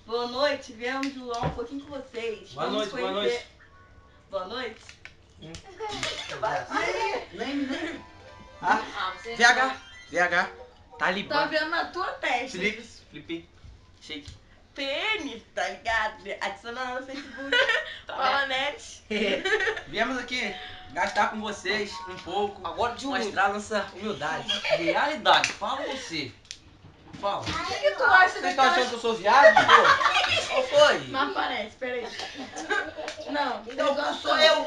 Boa noite, viemos zoar um pouquinho com vocês. Boa noite, boa noite. Boa noite. Nem. VH. Talibã. Tá vendo na tua testa. Felipe. Shake. PN, tá ligado? Adiciona lá no Facebook. Fala, net. Viemos aqui gastar com vocês um pouco. Agora de mostrar nossa humildade. realidade, fala você. Fala. O que tu acha Vocês estão achando que eu sou viado? Pô? Qual foi? Não aparece, peraí. Não, Então sou eu.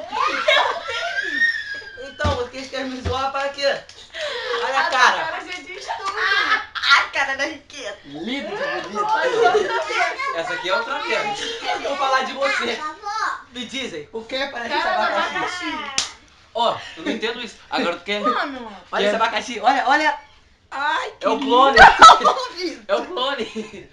Então, vocês querem me zoar para quê? Olha a cara. cara já diz tudo. A cara da riqueza. Lindo. Essa aqui é outra vez. Vou falar de você. Me dizem, por que parece esse Cara da abacaxi? abacaxi. Ó, eu não entendo isso. Agora tu quer. Ah, meu mano. Olha esse abacaxi, olha. Ai, que É o clone. lindo. É o clone.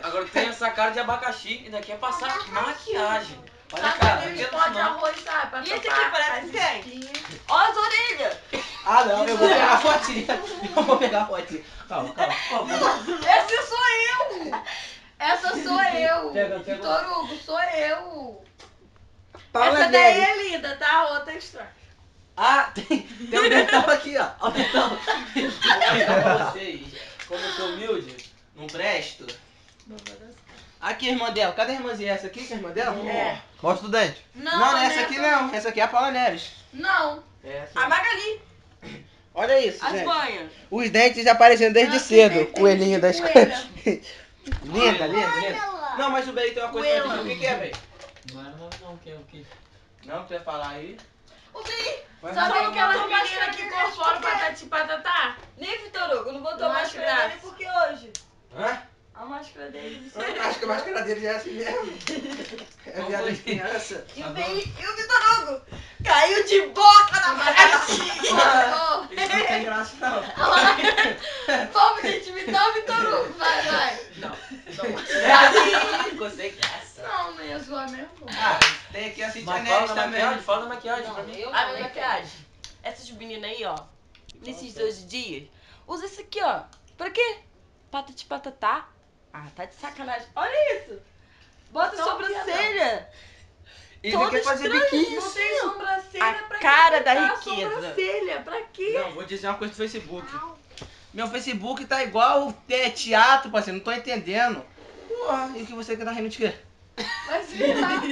Agora tu tem essa cara de abacaxi e daqui é passar maquiagem. Olha a Sabe cara. aquele pó de arroz, sabe? Pra E esse tapar aqui parece as quem? espinhas. Ó as orelhas! Ah não, eu vou pegar a fotinha. Eu vou pegar a fotinha. Calma. Esse sou eu! Essa sou eu! Pega. Vitor Hugo, sou eu! Paula Essa daí Neves. é linda, tá? A outra é estranha. Ah, tem um dentão aqui, ó. Olha o dentão. Pra vocês, como eu sou humilde, não presto. Aqui a irmã dela. Cadê a irmãzinha? Essa aqui que é a irmã dela? É. Mostra o dente. Não, essa aqui não. Essa aqui é a Paula Neves. Não. Essa. A Magali! Olha isso, As gente. banhas! Os dentes já aparecendo desde Aqui cedo. tem Coelhinho das coelha. coisas. Linda. Não, mas o Bey tem uma coisa pra Coelha. dizer. O que é, Bey? Não, o que? Não, quer falar aí? O Bey! Vai Sabe Não, aquelas não, meninas que incorporam patati patatá? Nem Vitor Hugo, não botou Não a acho máscara graça. dele porque hoje. Hã? A máscara deles. Acho que a máscara dele já é assim mesmo. É viado de criança. E o Bey e o Vitor Hugo caiu de boca na Magali! Ô, Isso não tem graça, não. vamos, gente, imitar o Vitor Hugo. Vai. É assim. Gostei dessa. Não, não ia zoar mesmo. Ah, tem aqui a Cintia Mas fala Neves na também. maquiagem, fala na maquiagem pra mim. A minha maquiagem. Essas meninas aí, ó, nesses 2 dias, usa isso aqui, ó. Pra quê? Patati patatá. Ah, tá de sacanagem. Olha isso. Bota Tão sobrancelha. E Toda ele quer fazer estranha, biquinho. Não tem sobrancelha A pra cara que da botar riqueza. sobrancelha? Pra quê? Não, vou dizer uma coisa do Facebook. Meu Facebook tá igual teatro, parceiro. Não tô entendendo. Porra, e o que você quer tá rindo de quê? Vai se virar.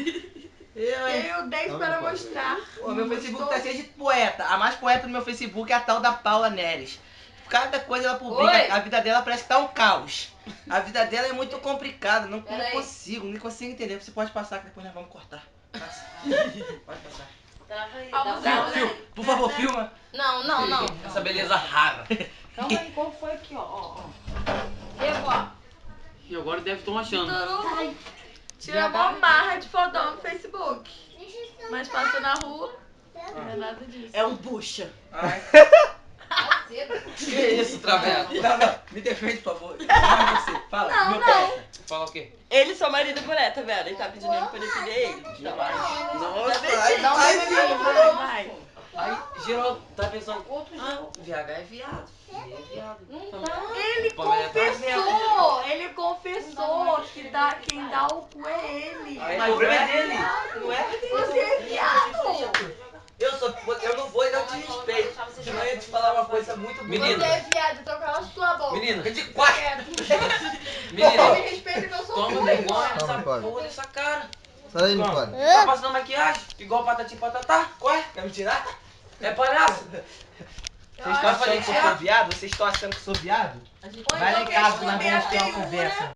Eu, hein? Tenho 10 para mostrar. Pô, meu Facebook tá cheio de poeta. A mais poeta do meu Facebook é a tal da Paula Neres. Cada coisa ela publica, Oi. a vida dela parece que tá um caos. A vida dela é muito complicada, não Peraí. consigo entender. Você pode passar que depois nós vamos cortar. Passa. Pode passar. Trava aí. Vamos dá lá. pra- Filma, por favor, filma. Não. Essa beleza rara. Calma aí, qual foi aqui, ó. Eu, ó. E agora deve estar achando. Vitor Hugo tira uma marra de fodão no Facebook. Mas passa na rua, não é nada disso. É um bucha. Ai. Que isso, Travelo? Não, me defende, por favor. Fala você, fala. Não, meu não. poeta. Fala o quê? Ele, seu marido, mulher, tá vendo? Ele tá pedindo ele pra defender ele. Então, Nossa, Dá um bebezinho, vai. Aí, geral, tá pensando, VH é viado. Ele é viado. Ele Pamela tá confessou que quem dá o cu é ele. Mas o problema é dele, não é? Você é viado. Eu não vou e não te respeito. Senão eu ia te falar uma coisa muito boa. Menino. Você é viado, então cala sua boca. Menino, Eu te quatro. Você menino, me respeita que eu sou toma ruim. vergonha nessa Calma, pode. porra dessa cara. Sai daí, não pode. Tá passando maquiagem, igual patati patatá. Qual é? Quer me tirar? É palhaço. Vocês estão achando que eu sou viado? Vocês estão achando que eu sou viado? Ou Vai lá então em casa quer que nós esconder vamos ter a uma feiura. conversa.